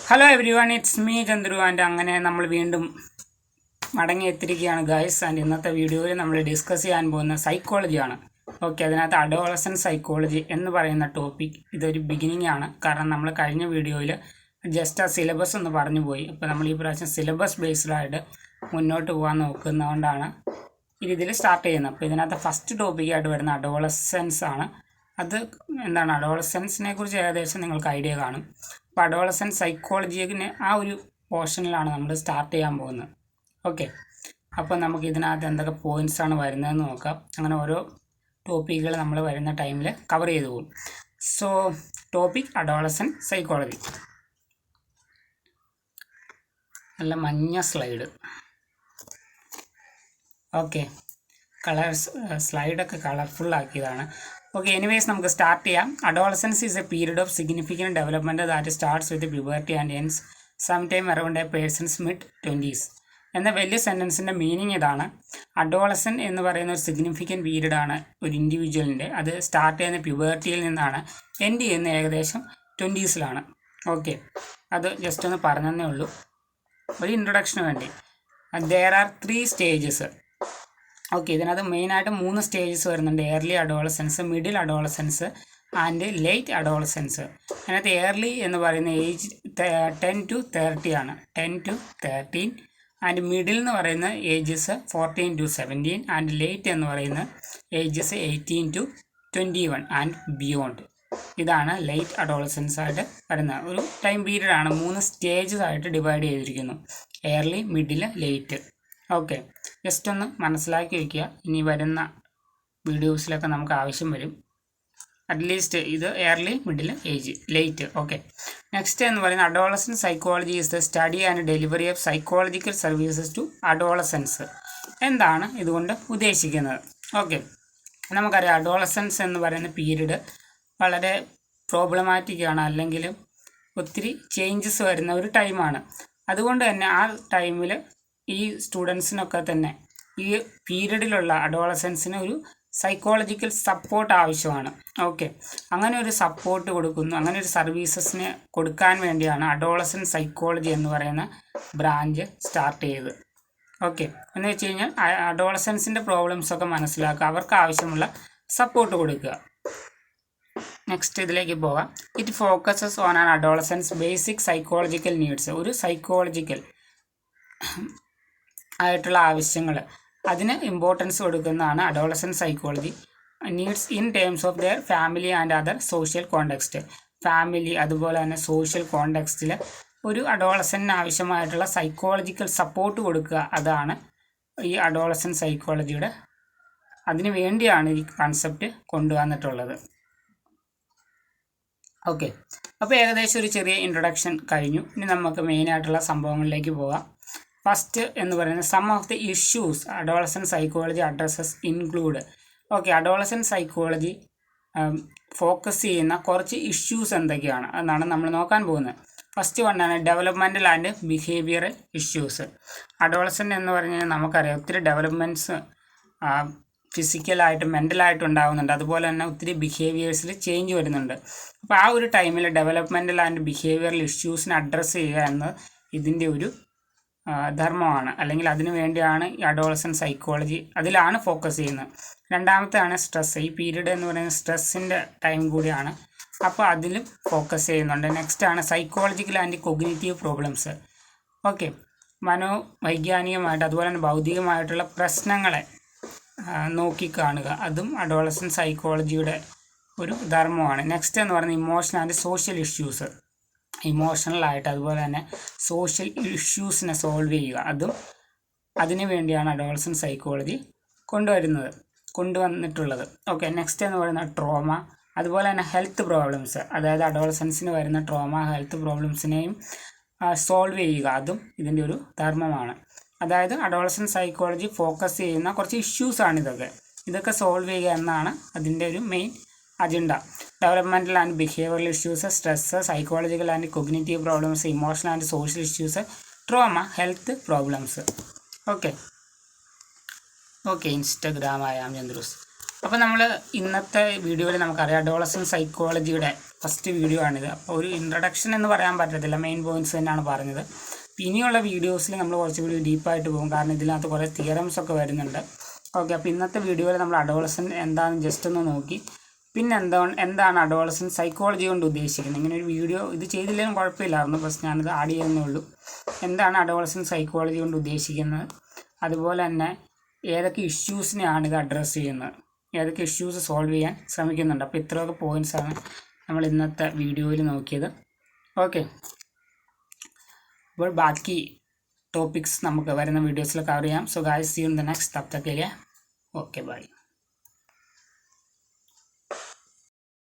Hello every one, it's me Chandru and അങ്ങനെ നമ്മൾ വീണ്ടും മടങ്ങിയെത്തിരിക്കുകയാണ് ഗൈസ്. ആൻഡ് ഇന്നത്തെ വീഡിയോയിൽ നമ്മൾ ഡിസ്കസ് ചെയ്യാൻ പോകുന്ന സൈക്കോളജിയാണ്. ഓക്കെ, അതിനകത്ത് അഡോളസൻറ്റ് സൈക്കോളജി എന്ന് പറയുന്ന ടോപ്പിക് ഇതൊരു ബിഗിനിങ് ആണ്. കാരണം നമ്മൾ കഴിഞ്ഞ വീഡിയോയിൽ ജസ്റ്റ് ആ സിലബസ് ഒന്ന് പറഞ്ഞു പോയി. അപ്പോൾ നമ്മൾ ഈ പ്രാവശ്യം സിലബസ് ബേസ്ഡായിട്ട് മുന്നോട്ട് പോകാൻ നോക്കുന്നതുകൊണ്ടാണ് ഇതിൽ സ്റ്റാർട്ട് ചെയ്യുന്നത്. അപ്പോൾ ഇതിനകത്ത് ഫസ്റ്റ് ടോപ്പിക്കായിട്ട് വരുന്ന അഡോളസൻസ് ആണ്. അത് എന്താണ്, അഡോളസൻസിനെ കുറിച്ച് ഏകദേശം നിങ്ങൾക്ക് ഐഡിയ കാണും. അപ്പോൾ അഡോളസൻറ്റ് സൈക്കോളജിനെ ആ ഒരു പോർഷനിലാണ് നമ്മൾ സ്റ്റാർട്ട് ചെയ്യാൻ പോകുന്നത്. ഓക്കെ, അപ്പോൾ നമുക്ക് ഇതിനകത്ത് എന്തൊക്കെ പോയിൻറ്റ്സ് ആണ് വരുന്നതെന്ന് നോക്കാം. അങ്ങനെ ഓരോ ടോപ്പിക്കുകൾ നമ്മൾ വരുന്ന ടൈമിൽ കവർ ചെയ്തു പോകും. So topic adolescent psychology. നല്ല മഞ്ഞ സ്ലൈഡ്. ഓക്കെ, സ്ലൈഡൊക്കെ കളർഫുള്ളാക്കിയതാണ്. ഓക്കെ, എനിവേസ് നമുക്ക് സ്റ്റാർട്ട് ചെയ്യാം. Adolescence is a period of significant development that starts with puberty and ends some time around a person's മിഡ്-20s എന്ന വലിയ സെൻറ്റൻസിൻ്റെ മീനിങ് ഇതാണ്. അഡോളസൻ എന്ന് പറയുന്ന ഒരു സിഗ്നിഫിക്കൻറ്റ് പീരീഡാണ് ഒരു ഇൻഡിവിജ്വലിൻ്റെ. അത് സ്റ്റാർട്ട് ചെയ്യുന്ന പ്യൂബർട്ടിയിൽ നിന്നാണ്, എൻഡ് ചെയ്യുന്ന ഏകദേശം 20s. ഓക്കെ, അത് ജസ്റ്റ് ഒന്ന് പറഞ്ഞതേ ഉള്ളൂ ഒരു ഇൻട്രൊഡക്ഷന് വേണ്ടി. There R 3 stages. ഓക്കെ, ഇതിനകത്ത് മെയിനായിട്ട് 3 സ്റ്റേജസ് വരുന്നുണ്ട്. Early adolescence, middle adolescence and late adolescence. അതിനകത്ത് ഏർലി എന്ന് പറയുന്ന ഏജ് 10 to 30 ആണ്, 10 to 13. ആൻഡ് മിഡിൽ എന്ന് പറയുന്ന ഏജസ് 14 to 17. ആൻഡ് ലേറ്റ് എന്ന് പറയുന്ന ഏജസ് 18 to 21 ആൻഡ് ബിയോണ്ട്. ഇതാണ് ലേറ്റ് അഡോളസൻസ് ആയിട്ട് വരുന്ന ഒരു ടൈം പീരീഡാണ്. 3 സ്റ്റേജസ് ആയിട്ട് ഡിവൈഡ് ചെയ്തിരിക്കുന്നു: early, middle, late. Okay, just ഒന്ന് മനസ്സിലാക്കി വയ്ക്കുക. ഇനി വരുന്ന വീഡിയോസിലൊക്കെ നമുക്ക് ആവശ്യം വരും. അറ്റ്ലീസ്റ്റ് ഇത് early, middle, age, late. Okay, next എന്ന് പറയുന്നത് adolescent psychology is the study and delivery of psychological services to adolescence. എന്താണ് ഇതുകൊണ്ട് ഉദ്ദേശിക്കുന്നത്? ഓക്കെ, നമുക്കറിയാം അഡോളസൻസ് എന്ന് പറയുന്ന പീരീഡ് വളരെ പ്രോബ്ലമാറ്റിക്കാണ്, അല്ലെങ്കിൽ ഒത്തിരി ചേഞ്ചസ് വരുന്ന ഒരു ടൈമാണ്. അതുകൊണ്ട് തന്നെ ആ ടൈമിൽ ഈ സ്റ്റുഡൻസിനൊക്കെ തന്നെ ഈ പീരീഡിലുള്ള അഡോളസൻസിന് ഒരു സൈക്കോളജിക്കൽ സപ്പോർട്ട് ആവശ്യമാണ്. ഓക്കെ, അങ്ങനെ ഒരു സപ്പോർട്ട് കൊടുക്കുന്നു, അങ്ങനെ ഒരു സർവീസസിന് കൊടുക്കാൻ വേണ്ടിയാണ് അഡോളസൻറ്റ് സൈക്കോളജി എന്ന് പറയുന്ന ബ്രാഞ്ച് സ്റ്റാർട്ട് ചെയ്തത്. ഓക്കെ, എന്ന് വെച്ച് കഴിഞ്ഞാൽ അഡോളസൻസിൻ്റെ പ്രോബ്ലംസൊക്കെ മനസ്സിലാക്കുക, അവർക്ക് ആവശ്യമുള്ള സപ്പോർട്ട് കൊടുക്കുക. നെക്സ്റ്റ് ഇതിലേക്ക് പോകാം. It focuses on an adolescence basic psychological needs. ഒരു സൈക്കോളജിക്കൽ ആയിട്ടുള്ള ആവശ്യങ്ങൾ, അതിന് ഇമ്പോർട്ടൻസ് കൊടുക്കുന്നതാണ് adolescent psychology. Needs in terms of their family and other social context. Family അതുപോലെ തന്നെ സോഷ്യൽ കോണ്ടെക്സ്റ്റിൽ ഒരു അഡോളസൻറ്റിന് ആവശ്യമായിട്ടുള്ള സൈക്കോളജിക്കൽ സപ്പോർട്ട് കൊടുക്കുക, അതാണ് ഈ അഡോളസൻറ്റ് സൈക്കോളജിയുടെ, അതിനു വേണ്ടിയാണ് ഈ കൺസെപ്റ്റ് കൊണ്ടുവന്നിട്ടുള്ളത്. ഓക്കെ, അപ്പോൾ ഏകദേശം ഒരു ചെറിയ ഇൻട്രൊഡക്ഷൻ കഴിഞ്ഞു. ഇനി നമുക്ക് മെയിനായിട്ടുള്ള സംഭവങ്ങളിലേക്ക് പോകാം. ഫസ്റ്റ് എന്ന് പറയുന്നത് some of the issues adolescent psychology addresses include. Okay, adolescent psychology focus ചെയ്യുന്ന കുറച്ച് ഇഷ്യൂസ് എന്തൊക്കെയാണ് എന്നാണ് നമ്മൾ നോക്കാൻ പോകുന്നത്. ഫസ്റ്റ് വണ്ണാണ് developmental and behavioural issues. Adolescent എന്ന് പറഞ്ഞു കഴിഞ്ഞാൽ നമുക്കറിയാം ഒത്തിരി ഡെവലപ്മെൻറ്റ്സ് ഫിസിക്കലായിട്ടും മെൻ്റലായിട്ടും ഉണ്ടാകുന്നുണ്ട്. അതുപോലെ തന്നെ ഒത്തിരി ബിഹേവിയേഴ്സിൽ ചേഞ്ച് വരുന്നുണ്ട്. അപ്പോൾ ആ ഒരു ടൈമിൽ ഡെവലപ്മെൻറ്റൽ ആൻഡ് ബിഹേവിയറൽ ഇഷ്യൂസിനെ അഡ്രസ്സ് ചെയ്യുക എന്നത് ഇതിൻ്റെ ഒരു ധർമ്മമാണ്, അല്ലെങ്കിൽ അതിനു വേണ്ടിയാണ് ഈ അഡോളസൻറ്റ് സൈക്കോളജി അതിലാണ് ഫോക്കസ് ചെയ്യുന്നത്. രണ്ടാമത്തെയാണ് സ്ട്രെസ്. ഈ പീരീഡ് എന്ന് പറയുന്നത് സ്ട്രെസ്സിൻ്റെ ടൈം കൂടിയാണ്, അപ്പോൾ അതിലും ഫോക്കസ് ചെയ്യുന്നുണ്ട്. നെക്സ്റ്റ് ആണ് psychological and cognitive problems. Okay, മനോവൈജ്ഞാനികമായിട്ട് അതുപോലെ തന്നെ ഭൗതികമായിട്ടുള്ള പ്രശ്നങ്ങളെ നോക്കിക്കാണുക, അതും അഡോളസൻറ്റ് സൈക്കോളജിയുടെ ഒരു ധർമ്മമാണ്. നെക്സ്റ്റ് എന്ന് പറയുന്നത് ഇമോഷണൽ ആൻഡ് സോഷ്യൽ ഇഷ്യൂസ്. ഇമോഷണലായിട്ട് അതുപോലെ തന്നെ സോഷ്യൽ ഇഷ്യൂസിനെ സോൾവ് ചെയ്യുക, അതും അതിനു വേണ്ടിയാണ് അഡോളസൻറ്റ് സൈക്കോളജി കൊണ്ടുവന്നിട്ടുള്ളത്. ഓക്കെ, നെക്സ്റ്റ് എന്ന് പറയുന്നത് ട്രോമ, അതുപോലെ തന്നെ ഹെൽത്ത് പ്രോബ്ലംസ്, അതായത് അഡോളസൻസിന് വരുന്ന ട്രോമ, ഹെൽത്ത് പ്രോബ്ലംസിനെയും സോൾവ് ചെയ്യുക, അതും ഇതിൻ്റെ ഒരു ധർമ്മമാണ്. അതായത് അഡോളസൻറ്റ് സൈക്കോളജി ഫോക്കസ് ചെയ്യുന്ന കുറച്ച് ഇഷ്യൂസാണ് ഇതൊക്കെ സോൾവ് ചെയ്യുക എന്നാണ് അതിൻ്റെ ഒരു main agenda. Developmental and behavioural issues, stress, psychological and cognitive problems, emotional and social issues, trauma, health problems. Okay, Instagram I am Chandrus. അപ്പോൾ നമ്മൾ ഇന്നത്തെ വീഡിയോയിൽ നമുക്കറിയാം അഡോളസൻറ്റ് സൈക്കോളജിയുടെ ഫസ്റ്റ് വീഡിയോ ആണിത്. അപ്പോൾ ഒരു ഇൻട്രഡക്ഷൻ എന്ന് പറയാൻ പറ്റത്തില്ല, മെയിൻ പോയിൻറ്റ്സ് തന്നെയാണ് പറഞ്ഞത്. ഇനിയുള്ള വീഡിയോസിൽ നമ്മൾ കുറച്ചുകൂടി ഡീപ്പായിട്ട് പോകും, കാരണം ഇതിനകത്ത് കുറേ തിയറംസ് ഒക്കെ വരുന്നുണ്ട്. ഓക്കെ, അപ്പോൾ ഇന്നത്തെ വീഡിയോയിൽ നമ്മൾ അഡോളസൻറ്റ് എന്താണെന്ന് ജസ്റ്റ് ഒന്ന് നോക്കി. പിന്നെ എന്താണ് അഡോളസൻറ്റ് സൈക്കോളജി കൊണ്ട് ഉദ്ദേശിക്കുന്നത്. ഇങ്ങനെ ഒരു വീഡിയോ ഇത് ചെയ്തില്ലെങ്കിലും കുഴപ്പമില്ലായിരുന്നു, പക്ഷേ ഞാനിത് ആഡ് ചെയ്യുന്നേ ഉള്ളൂ. എന്താണ് അഡോളസൻറ്റ് സൈക്കോളജി കൊണ്ട് ഉദ്ദേശിക്കുന്നത്, അതുപോലെ തന്നെ ഏതൊക്കെ ഇഷ്യൂസിനെയാണ് ഇത് അഡ്രസ്സ് ചെയ്യുന്നത്, ഏതൊക്കെ ഇഷ്യൂസ് സോൾവ് ചെയ്യാൻ ശ്രമിക്കുന്നുണ്ട്. അപ്പോൾ ഇത്രയൊക്കെ പോയിൻറ്റ്സാണ് നമ്മൾ ഇന്നത്തെ വീഡിയോയിൽ നോക്കിയത്. ഓക്കെ, അപ്പോൾ ബാക്കി ടോപ്പിക്സ് നമുക്ക് വരുന്ന വീഡിയോസിൽ കവർ ചെയ്യാം. So guys, see you in the next. തബ് തക്ക് के लिए ओके बाय.